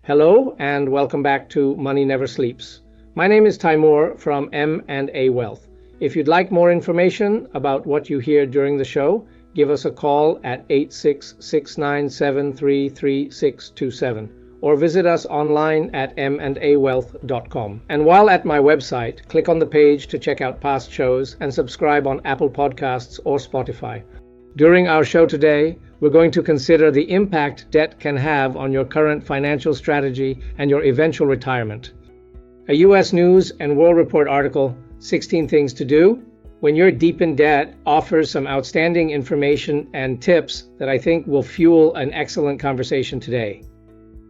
Hello and welcome back to Money Never Sleeps. My name is Taimur from M&A Wealth. If you'd like more information about what you hear during the show, give us a call at 866-973-3627 or visit us online at mandawealth.com. And while at my website, click on the page to check out past shows and subscribe on Apple Podcasts or Spotify. During our show today, we're going to consider the impact debt can have on your current financial strategy and your eventual retirement. A U.S. News and World Report article, 16 Things to Do When You're Deep in Debt, offers some outstanding information and tips that I think will fuel an excellent conversation today.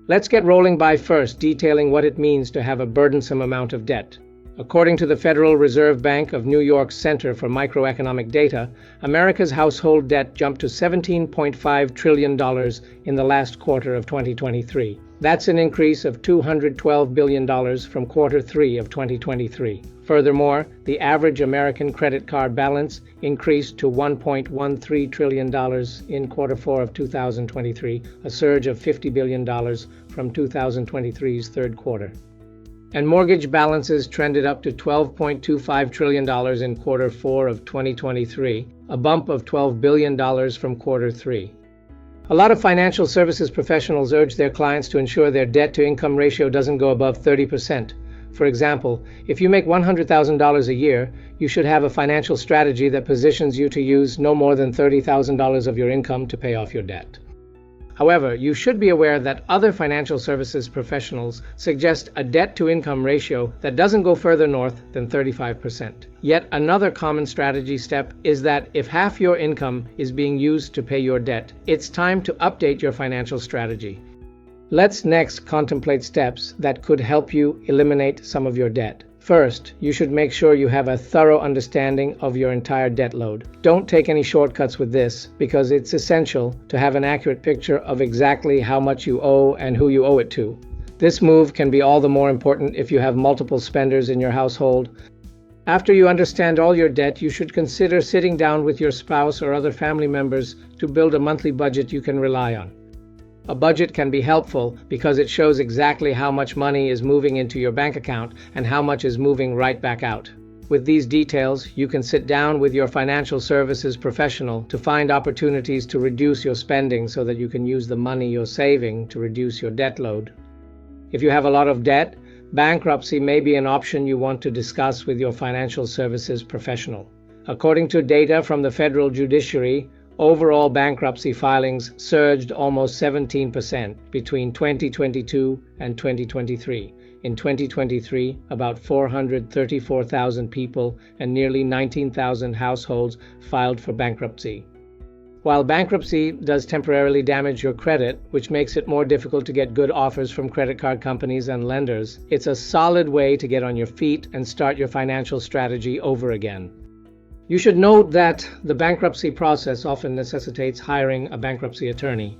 Let's get rolling by first detailing what it means to have a burdensome amount of debt. According to the Federal Reserve Bank of New York's Center for Microeconomic Data, America's household debt jumped to $17.5 trillion in the last quarter of 2023. That's an increase of $212 billion from quarter 3 of 2023. Furthermore, the average American credit card balance increased to $1.13 trillion in quarter 4 of 2023, a surge of $50 billion from 2023's third quarter. And mortgage balances trended up to $12.25 trillion in quarter 4 of 2023, a bump of $12 billion from quarter 3. A lot of financial services professionals urge their clients to ensure their debt-to-income ratio doesn't go above 30%. For example, if you make $100,000 a year, you should have a financial strategy that positions you to use no more than $30,000 of your income to pay off your debt. However, you should be aware that other financial services professionals suggest a debt-to-income ratio that doesn't go further north than 35%. Yet another common strategy step is that if half your income is being used to pay your debt, it's time to update your financial strategy. Let's next contemplate steps that could help you eliminate some of your debt. First, you should make sure you have a thorough understanding of your entire debt load. Don't take any shortcuts with this because it's essential to have an accurate picture of exactly how much you owe and who you owe it to. This move can be all the more important if you have multiple spenders in your household. After you understand all your debt, you should consider sitting down with your spouse or other family members to build a monthly budget you can rely on. A budget can be helpful because it shows exactly how much money is moving into your bank account and how much is moving right back out. With these details, you can sit down with your financial services professional to find opportunities to reduce your spending so that you can use the money you're saving to reduce your debt load. If you have a lot of debt, bankruptcy may be an option you want to discuss with your financial services professional. According to data from the federal judiciary, overall bankruptcy filings surged almost 17% between 2022 and 2023. In 2023, about 434,000 people and nearly 19,000 households filed for bankruptcy. While bankruptcy does temporarily damage your credit, which makes it more difficult to get good offers from credit card companies and lenders, it's a solid way to get on your feet and start your financial strategy over again. You should note that the bankruptcy process often necessitates hiring a bankruptcy attorney.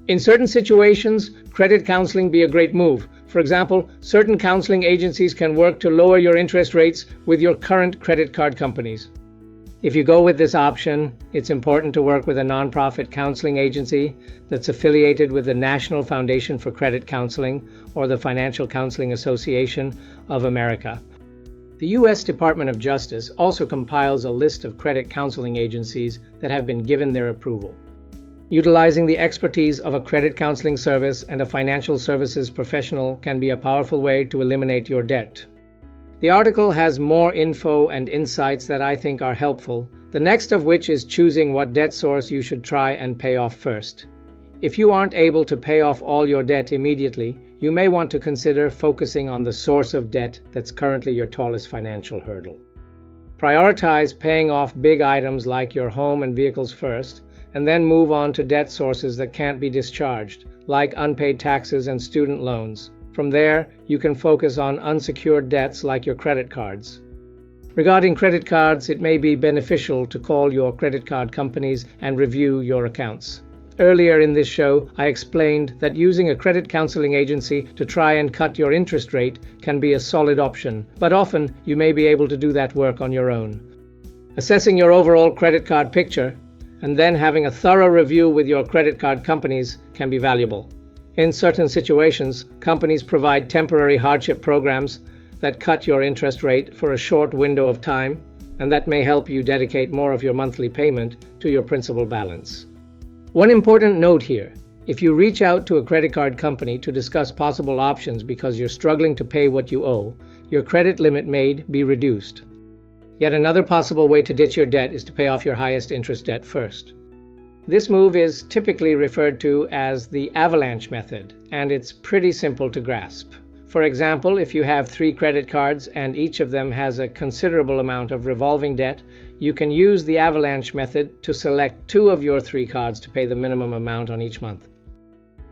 In certain situations, credit counseling be a great move. For example, certain counseling agencies can work to lower your interest rates with your current credit card companies. If you go with this option, it's important to work with a nonprofit counseling agency that's affiliated with the National Foundation for Credit Counseling or the Financial Counseling Association of America. The U.S. Department of Justice also compiles a list of credit counseling agencies that have been given their approval. Utilizing the expertise of a credit counseling service and a financial services professional can be a powerful way to eliminate your debt. The article has more info and insights that I think are helpful, the next of which is choosing what debt source you should try and pay off first. If you aren't able to pay off all your debt immediately, you may want to consider focusing on the source of debt that's currently your tallest financial hurdle. Prioritize paying off big items like your home and vehicles first, and then move on to debt sources that can't be discharged, like unpaid taxes and student loans. From there, you can focus on unsecured debts like your credit cards. Regarding credit cards, it may be beneficial to call your credit card companies and review your accounts. Earlier in this show, I explained that using a credit counseling agency to try and cut your interest rate can be a solid option, but often you may be able to do that work on your own. Assessing your overall credit card picture and then having a thorough review with your credit card companies can be valuable. In certain situations, companies provide temporary hardship programs that cut your interest rate for a short window of time, and that may help you dedicate more of your monthly payment to your principal balance. One important note here: if you reach out to a credit card company to discuss possible options because you're struggling to pay what you owe, your credit limit may be reduced. Yet another possible way to ditch your debt is to pay off your highest interest debt first. This move is typically referred to as the avalanche method, and it's pretty simple to grasp. For example, if you have 3 credit cards and each of them has a considerable amount of revolving debt, you can use the avalanche method to select 2 of your 3 cards to pay the minimum amount on each month.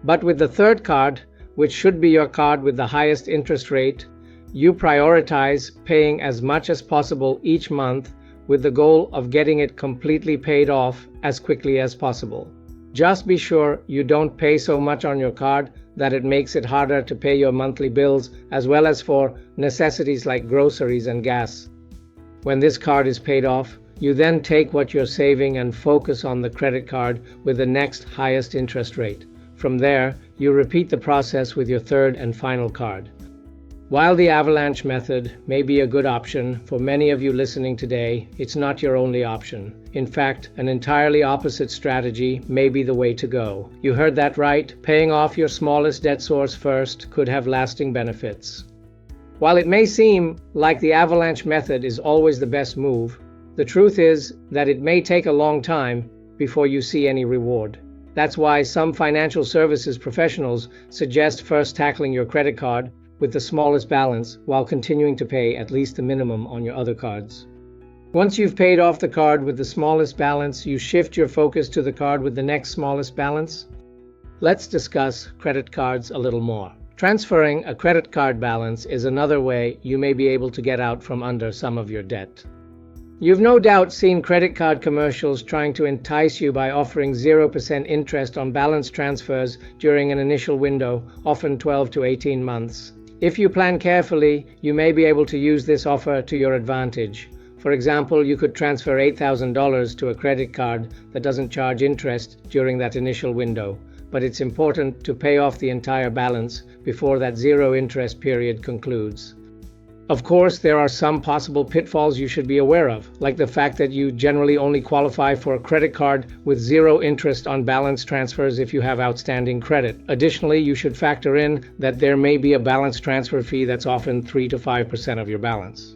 But with the third card, which should be your card with the highest interest rate, you prioritize paying as much as possible each month with the goal of getting it completely paid off as quickly as possible. Just be sure you don't pay so much on your card that it makes it harder to pay your monthly bills as well as for necessities like groceries and gas. When this card is paid off, you then take what you're saving and focus on the credit card with the next highest interest rate. From there, you repeat the process with your third and final card. While the avalanche method may be a good option for many of you listening today, it's not your only option. In fact, an entirely opposite strategy may be the way to go. You heard that right. Paying off your smallest debt source first could have lasting benefits. While it may seem like the avalanche method is always the best move, the truth is that it may take a long time before you see any reward. That's why some financial services professionals suggest first tackling your credit card with the smallest balance while continuing to pay at least the minimum on your other cards. Once you've paid off the card with the smallest balance, you shift your focus to the card with the next smallest balance. Let's discuss credit cards a little more. Transferring a credit card balance is another way you may be able to get out from under some of your debt. You've no doubt seen credit card commercials trying to entice you by offering 0% interest on balance transfers during an initial window, often 12 to 18 months. If you plan carefully, you may be able to use this offer to your advantage. For example, you could transfer $8,000 to a credit card that doesn't charge interest during that initial window, but it's important to pay off the entire balance before that zero interest period concludes. Of course, there are some possible pitfalls you should be aware of, like the fact that you generally only qualify for a credit card with zero interest on balance transfers if you have outstanding credit. Additionally, you should factor in that there may be a balance transfer fee that's often 3 to 5% of your balance.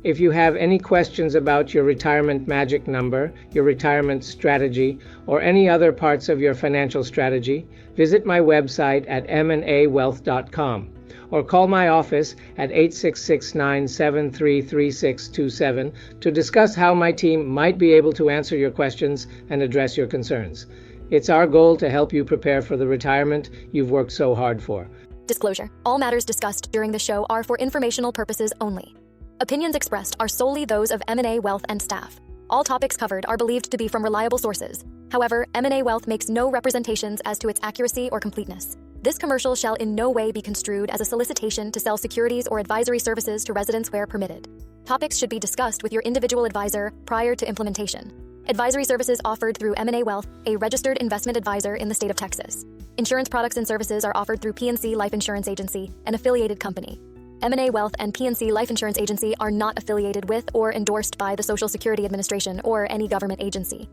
If you have any questions about your retirement magic number, your retirement strategy, or any other parts of your financial strategy, visit my website at mandawealth.com. or call my office at 866-973-3627 to discuss how my team might be able to answer your questions and address your concerns. It's our goal to help you prepare for the retirement you've worked so hard for. Disclosure: all matters discussed during the show are for informational purposes only. Opinions expressed are solely those of M&A Wealth and staff. All topics covered are believed to be from reliable sources. However, M&A Wealth makes no representations as to its accuracy or completeness. This commercial shall in no way be construed as a solicitation to sell securities or advisory services to residents where permitted. Topics should be discussed with your individual advisor prior to implementation. Advisory services offered through M&A Wealth, a registered investment advisor in the state of Texas. Insurance products and services are offered through PNC Life Insurance Agency, an affiliated company. M&A Wealth and PNC Life Insurance Agency are not affiliated with or endorsed by the Social Security Administration or any government agency.